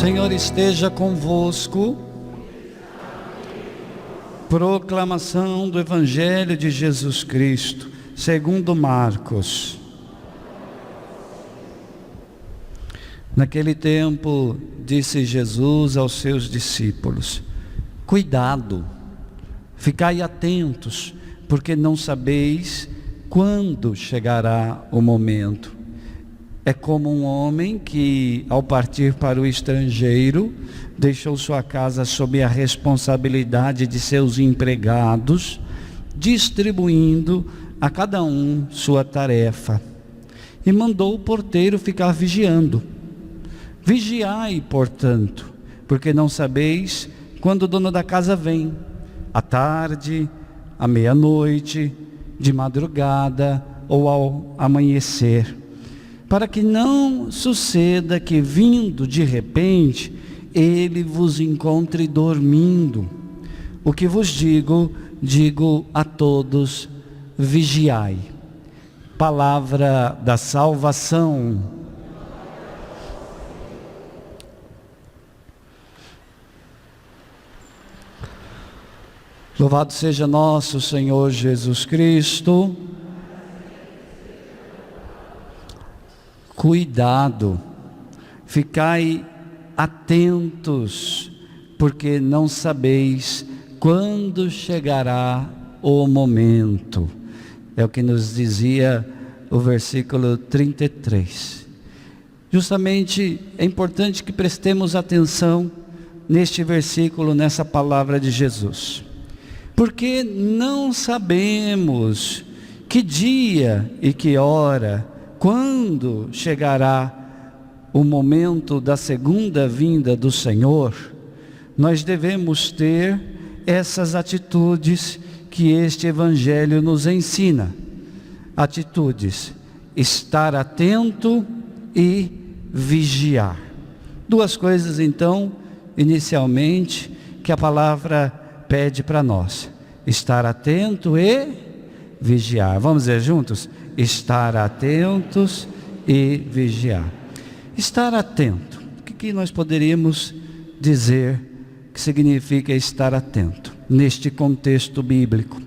Senhor esteja convosco. Proclamação do Evangelho de Jesus Cristo, segundo Marcos. Naquele tempo, disse Jesus aos seus discípulos: cuidado, ficai atentos, porque não sabeis quando chegará o momento. É como um homem que, ao partir para o estrangeiro, deixou sua casa sob a responsabilidade de seus empregados, distribuindo a cada um sua tarefa, e mandou o porteiro ficar vigiando. Vigiai, portanto, porque não sabeis quando o dono da casa vem, à tarde, à meia-noite, de madrugada ou ao amanhecer, para que não suceda que, vindo de repente, ele vos encontre dormindo. O que vos digo, digo a todos: vigiai. Palavra da salvação. Louvado seja nosso Senhor Jesus Cristo. Cuidado, ficai atentos, porque não sabeis quando chegará o momento. É o que nos dizia o versículo 33. Justamente é importante que prestemos atenção neste versículo, nessa palavra de Jesus, porque não sabemos que dia e que hora, quando chegará o momento da segunda vinda do Senhor. Nós devemos ter essas atitudes que este Evangelho nos ensina. Atitudes: estar atento e vigiar. Duas coisas então, inicialmente, que a palavra pede para nós: estar atento e vigiar. Vamos dizer juntos? Estar atentos e vigiar. Estar atento. O que nós poderíamos dizer que significa estar atento neste contexto bíblico?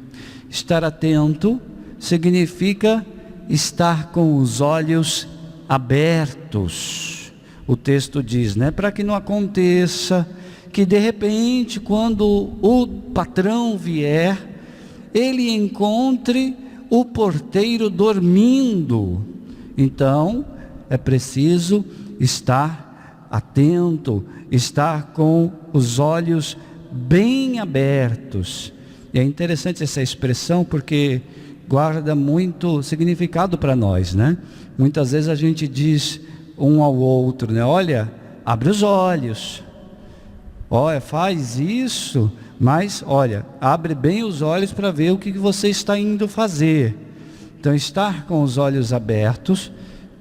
Estar atento significa estar com os olhos abertos. O texto diz, para que não aconteça que de repente, quando o patrão vier, ele encontre o porteiro dormindo. Então é preciso estar atento, estar com os olhos bem abertos. E é interessante essa expressão, porque guarda muito significado para nós, Muitas vezes a gente diz um ao outro, olha, abre os olhos, olha, faz isso, mas olha, abre bem os olhos para ver o que você está indo fazer. Então, estar com os olhos abertos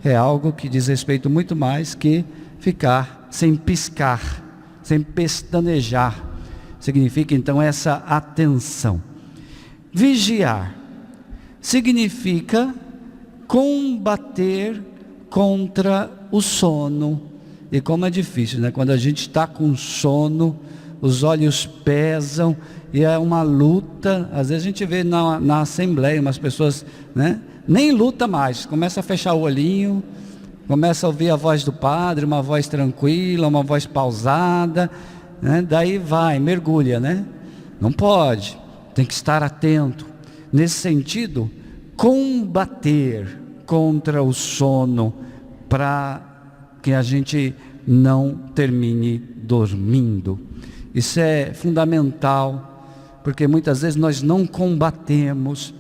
é algo que diz respeito muito mais que ficar sem piscar, sem pestanejar. Significa então essa atenção. Vigiar significa combater contra o sono. E como é difícil, quando a gente está com sono, os olhos pesam e é uma luta. Às vezes a gente vê na assembleia umas pessoas, nem luta mais, começa a fechar o olhinho, começa a ouvir a voz do padre, uma voz tranquila, uma voz pausada, daí vai, mergulha, Não pode, tem que estar atento. Nesse sentido, combater contra o sono, para que a gente não termine dormindo. Isso é fundamental, porque muitas vezes nós não combatemos,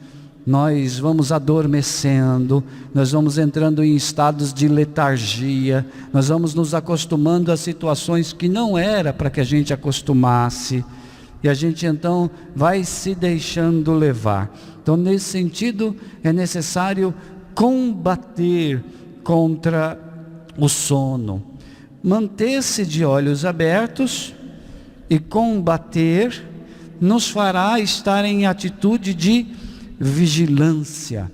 nós vamos adormecendo, nós vamos entrando em estados de letargia, nós vamos nos acostumando a situações que não era para que a gente acostumasse, e a gente então vai se deixando levar. Então, nesse sentido, é necessário combater contra o sono, manter-se de olhos abertos. E combater nos fará estar em atitude de vigilância,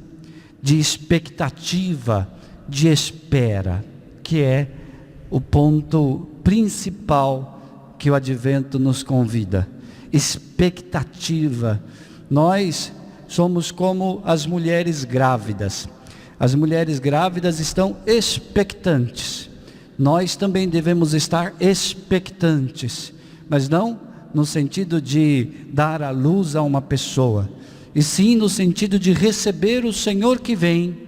de expectativa, de espera, que é o ponto principal que o advento nos convida: expectativa. Nós somos como as mulheres grávidas. As mulheres grávidas estão expectantes. Nós também devemos estar expectantes, mas não no sentido de dar à luz a uma pessoa, e sim no sentido de receber o Senhor que vem.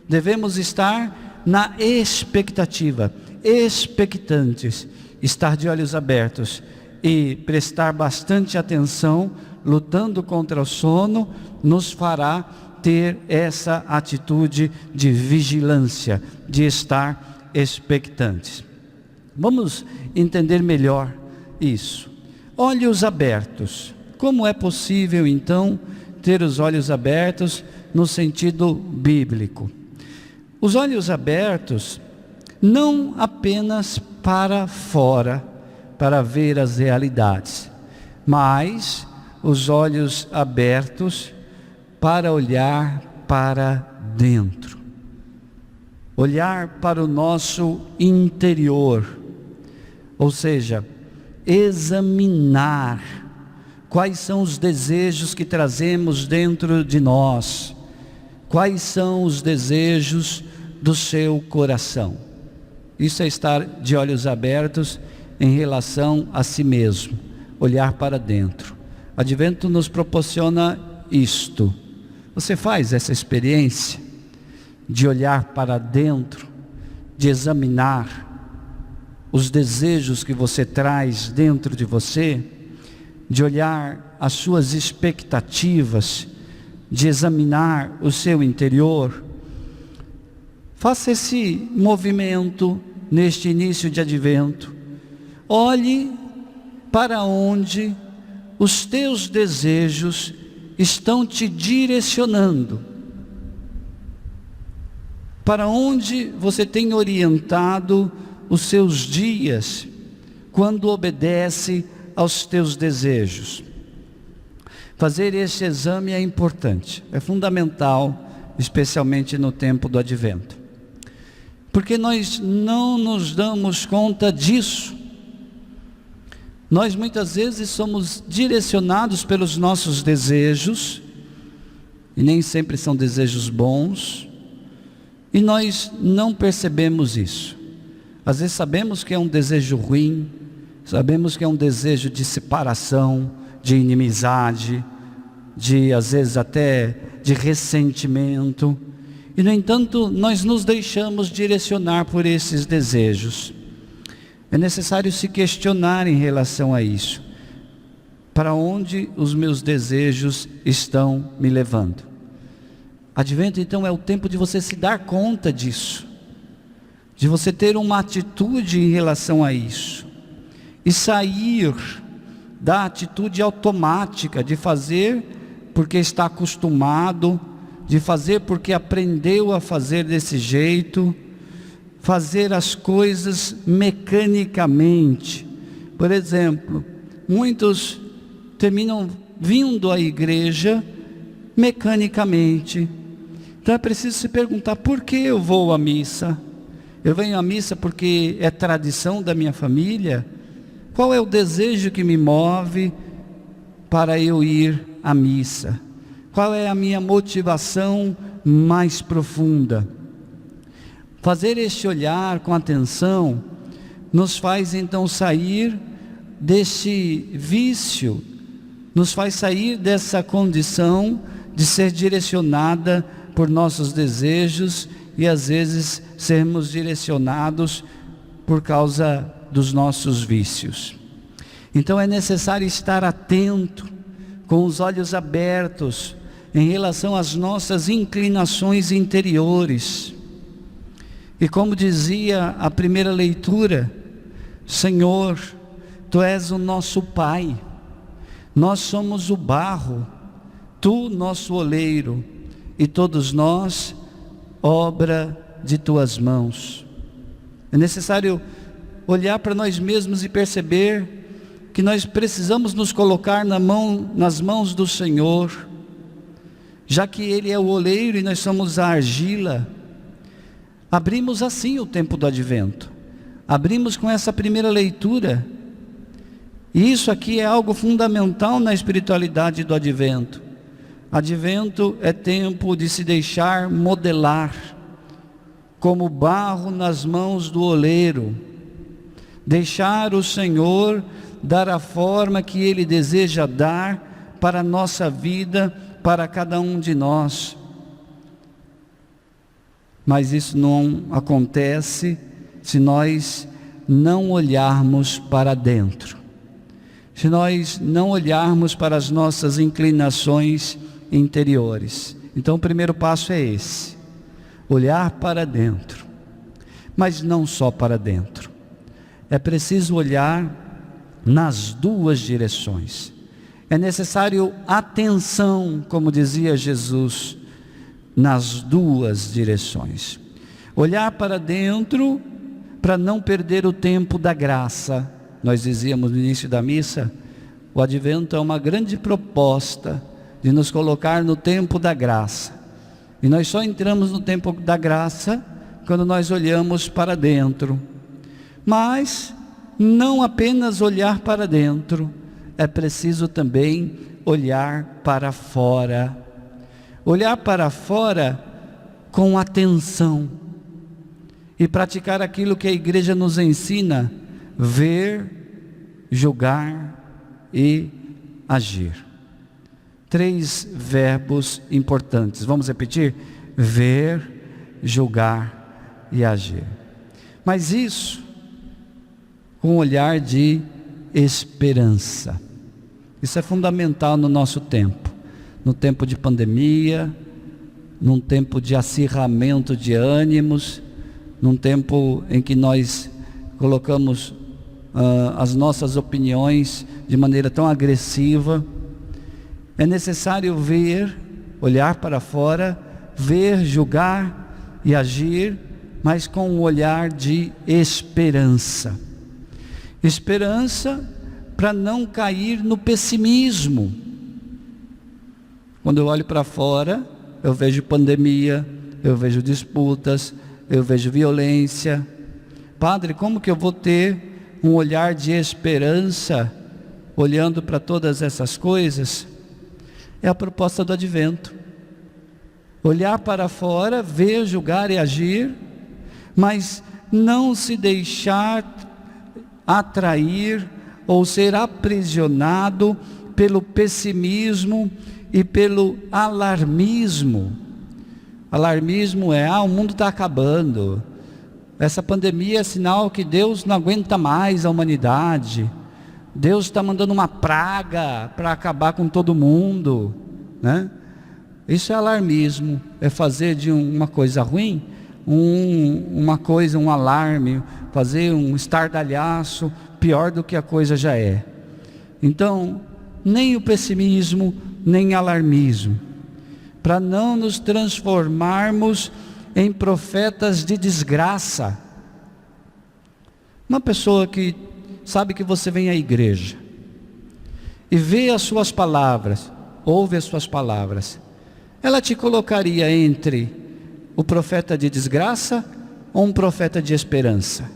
Devemos estar na expectativa, expectantes, estar de olhos abertos e prestar bastante atenção. Lutando contra o sono nos fará ter essa atitude de vigilância, de estar expectantes. Vamos entender melhor isso. Olhos abertos. Como é possível então ter os olhos abertos no sentido bíblico? Os olhos abertos não apenas para fora, para ver as realidades, mas os olhos abertos para olhar para dentro, olhar para o nosso interior, ou seja, examinar quais são os desejos que trazemos dentro de nós, quais são os desejos do seu coração. Isso é estar de olhos abertos em relação a si mesmo, olhar para dentro. O Advento nos proporciona isto. Você faz essa experiência de olhar para dentro, de examinar os desejos que você traz dentro de você, de olhar as suas expectativas, de examinar o seu interior? Faça esse movimento neste início de Advento. Olhe para onde os teus desejos estão te direcionando, para onde você tem orientado os seus dias, quando obedece aos teus desejos. Fazer este exame é importante, é fundamental, especialmente no tempo do Advento, porque nós não nos damos conta disso. Nós muitas vezes somos direcionados pelos nossos desejos, e nem sempre são desejos bons, e nós não percebemos isso. Às vezes sabemos que é um desejo ruim, sabemos que é um desejo de separação, de inimizade, às vezes até de ressentimento, e no entanto nós nos deixamos direcionar por esses desejos. É necessário se questionar em relação a isso. Para onde os meus desejos estão me levando? Advento então é o tempo de você se dar conta disso, de você ter uma atitude em relação a isso, e sair da atitude automática de fazer porque está acostumado, de fazer porque aprendeu a fazer desse jeito, fazer as coisas mecanicamente. Por exemplo, muitos terminam vindo à igreja mecanicamente. Então é preciso se perguntar: por que eu vou à missa? Eu venho à missa porque é tradição da minha família? Qual é o desejo que me move para eu ir à missa? Qual é a minha motivação mais profunda? Fazer este olhar com atenção nos faz então sair desse vício, nos faz sair dessa condição de ser direcionada por nossos desejos e às vezes sermos direcionados por causa dos nossos vícios. Então é necessário estar atento, com os olhos abertos em relação às nossas inclinações interiores. E como dizia a primeira leitura: Senhor, Tu és o nosso Pai, nós somos o barro, Tu nosso oleiro, e todos nós obra de Tuas mãos. É necessário olhar para nós mesmos e perceber que nós precisamos nos colocar nas mãos do Senhor, já que Ele é o oleiro e nós somos a argila. Abrimos assim o tempo do Advento, Abrimos com essa primeira leitura. E isso aqui é algo fundamental na espiritualidade do Advento. Advento é tempo de se deixar modelar, como barro nas mãos do oleiro. Deixar o Senhor dar a forma que Ele deseja dar para a nossa vida, para cada um de nós. Mas isso não acontece se nós não olharmos para dentro. Se nós não olharmos para as nossas inclinações interiores. Então o primeiro passo é esse: olhar para dentro. Mas não só para dentro. É preciso olhar nas duas direções. É necessário atenção, como dizia Jesus, nas duas direções. Olhar para dentro para não perder o tempo da graça. Nós dizíamos no início da missa, o Advento é uma grande proposta de nos colocar no tempo da graça. E nós só entramos no tempo da graça quando nós olhamos para dentro. Mas não apenas olhar para dentro, é preciso também olhar para fora. Olhar para fora com atenção e praticar aquilo que a igreja nos ensina: ver, julgar e agir. 3 verbos importantes. Vamos repetir? Ver, julgar e agir. Mas isso com um olhar de esperança. Isso é fundamental no nosso tempo. No tempo de pandemia, num tempo de acirramento de ânimos, num tempo em que nós colocamos as nossas opiniões de maneira tão agressiva. É necessário ver, olhar para fora, ver, julgar e agir, mas com um olhar de esperança. Esperança para não cair no pessimismo. Quando eu olho para fora, eu vejo pandemia, eu vejo disputas, eu vejo violência. Padre, como que eu vou ter um olhar de esperança olhando para todas essas coisas? É a proposta do Advento. Olhar para fora, ver, julgar e agir, mas não se deixar atrair ou ser aprisionado pelo pessimismo e pelo alarmismo. Alarmismo é: o mundo está acabando, essa pandemia é sinal que Deus não aguenta mais a humanidade, Deus está mandando uma praga para acabar com todo mundo, né? Isso é alarmismo, é fazer de uma coisa ruim um alarme, fazer um estardalhaço pior do que a coisa já é. Então, nem o pessimismo, nem alarmismo, para não nos transformarmos em profetas de desgraça. Uma pessoa que sabe que você vem à igreja e vê as suas palavras, ouve as suas palavras, ela te colocaria entre o profeta de desgraça ou um profeta de esperança?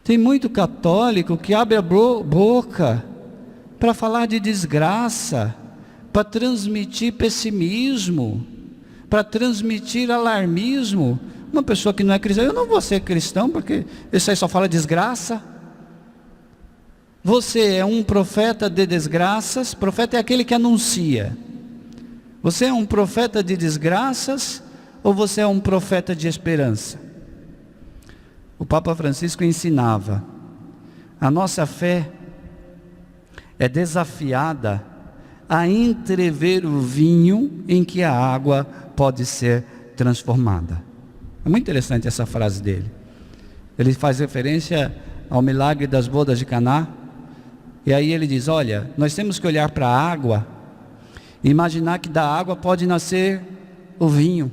Tem muito católico que abre a boca para falar de desgraça, para transmitir pessimismo, para transmitir alarmismo. Uma pessoa que não é cristã: eu não vou ser cristão porque esse aí só fala desgraça. Você é um profeta de desgraças. Profeta é aquele que anuncia. Você é um profeta de desgraças ou você é um profeta de esperança? O Papa Francisco ensinava: a nossa fé é desafiada a entrever o vinho em que a água pode ser transformada. É muito interessante essa frase dele. Ele faz referência ao milagre das bodas de Caná. E aí ele diz: olha, nós temos que olhar para a água e imaginar que da água pode nascer o vinho,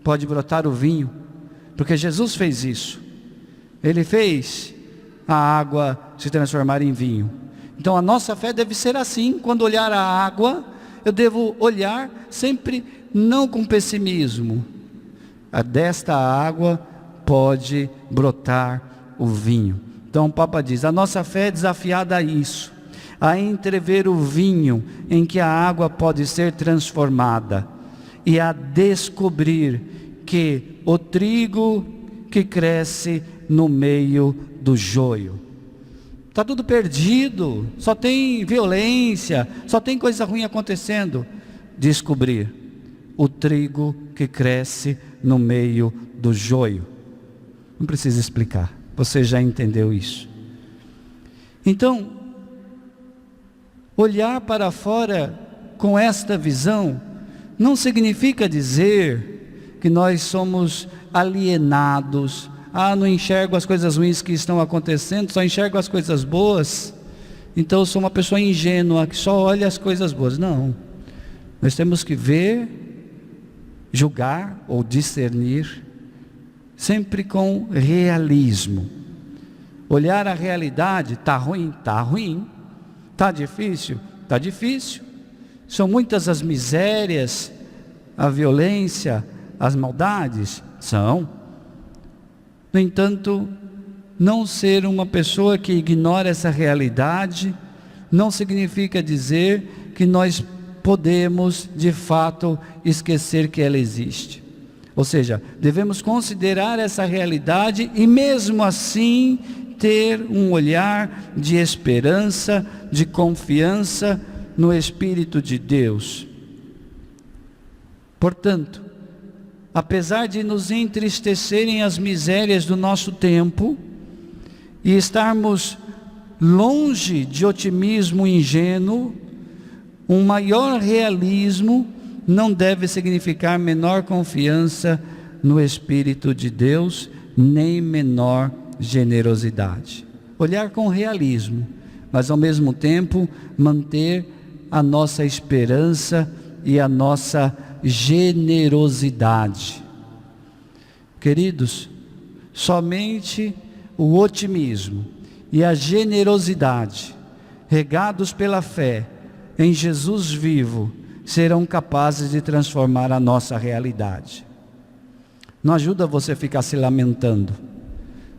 pode brotar o vinho, porque Jesus fez isso. Ele fez a água se transformar em vinho. Então a nossa fé deve ser assim. Quando olhar a água, eu devo olhar sempre não com pessimismo. Desta água pode brotar o vinho. Então o Papa diz, a nossa fé é desafiada a isso, a entrever o vinho em que a água pode ser transformada e a descobrir que o trigo que cresce no meio do joio. Está tudo perdido, só tem violência, só tem coisa ruim acontecendo. Descobrir o trigo que cresce no meio do joio. Não precisa explicar, você já entendeu isso. Então, olhar para fora com esta visão não significa dizer que nós somos alienados. Não enxergo as coisas ruins que estão acontecendo, só enxergo as coisas boas. Então eu sou uma pessoa ingênua que só olha as coisas boas. Não, nós temos que ver, julgar ou discernir, sempre com realismo. Olhar a realidade, está ruim, está difícil, está difícil. São muitas as misérias, a violência, as maldades, são. No entanto, não ser uma pessoa que ignora essa realidade, não significa dizer que nós podemos, de fato, esquecer que ela existe. Ou seja, devemos considerar essa realidade e mesmo assim ter um olhar de esperança, de confiança no Espírito de Deus. Portanto, apesar de nos entristecerem as misérias do nosso tempo e estarmos longe de otimismo ingênuo, um maior realismo não deve significar menor confiança no Espírito de Deus, nem menor generosidade. Olhar com realismo, mas ao mesmo tempo manter a nossa esperança e a nossa generosidade. Queridos, somente o otimismo e a generosidade, regados pela fé em Jesus vivo, serão capazes de transformar a nossa realidade. Não ajuda você a ficar se lamentando,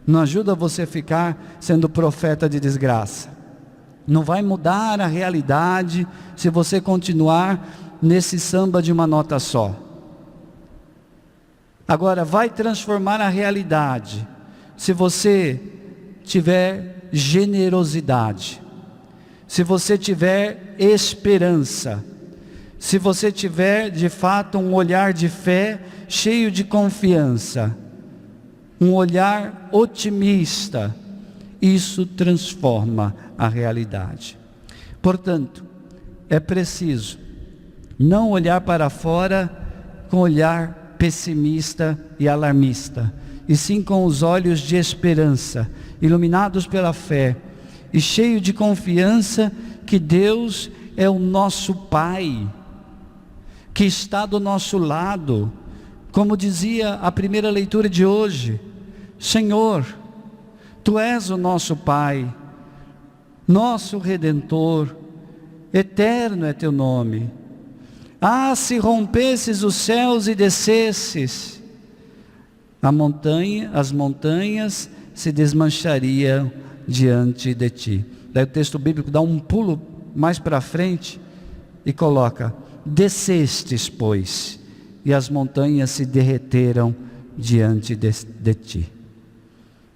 não ajuda você a ficar sendo profeta de desgraça. Não vai mudar a realidade se você continuar nesse samba de uma nota só. Agora, vai transformar a realidade se você tiver generosidade, se você tiver esperança, se você tiver de fato um olhar de fé cheio de confiança, um olhar otimista. Isso transforma a realidade. Portanto, é preciso não olhar para fora com olhar pessimista e alarmista, e sim com os olhos de esperança, iluminados pela fé, e cheio de confiança que Deus é o nosso Pai, que está do nosso lado, como dizia a primeira leitura de hoje: Senhor, Tu és o nosso Pai, nosso Redentor, eterno é Teu nome. Se rompesses os céus e descesses, as montanhas se desmanchariam diante de Ti. Daí o texto bíblico dá um pulo mais para frente e coloca: descestes, pois, e as montanhas se derreteram diante de Ti.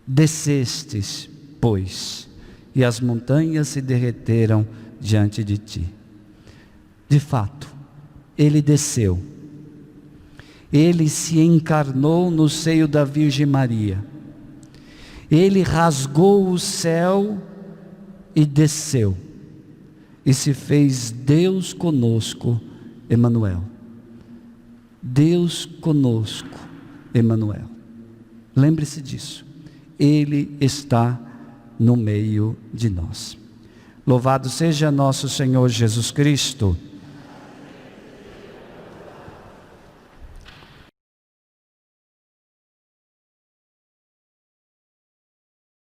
Descestes, pois, e as montanhas se derreteram diante de Ti. De fato, Ele desceu. Ele se encarnou no seio da Virgem Maria. Ele rasgou o céu e desceu. E se fez Deus conosco, Emanuel. Deus conosco, Emanuel. Lembre-se disso. Ele está no meio de nós. Louvado seja nosso Senhor Jesus Cristo,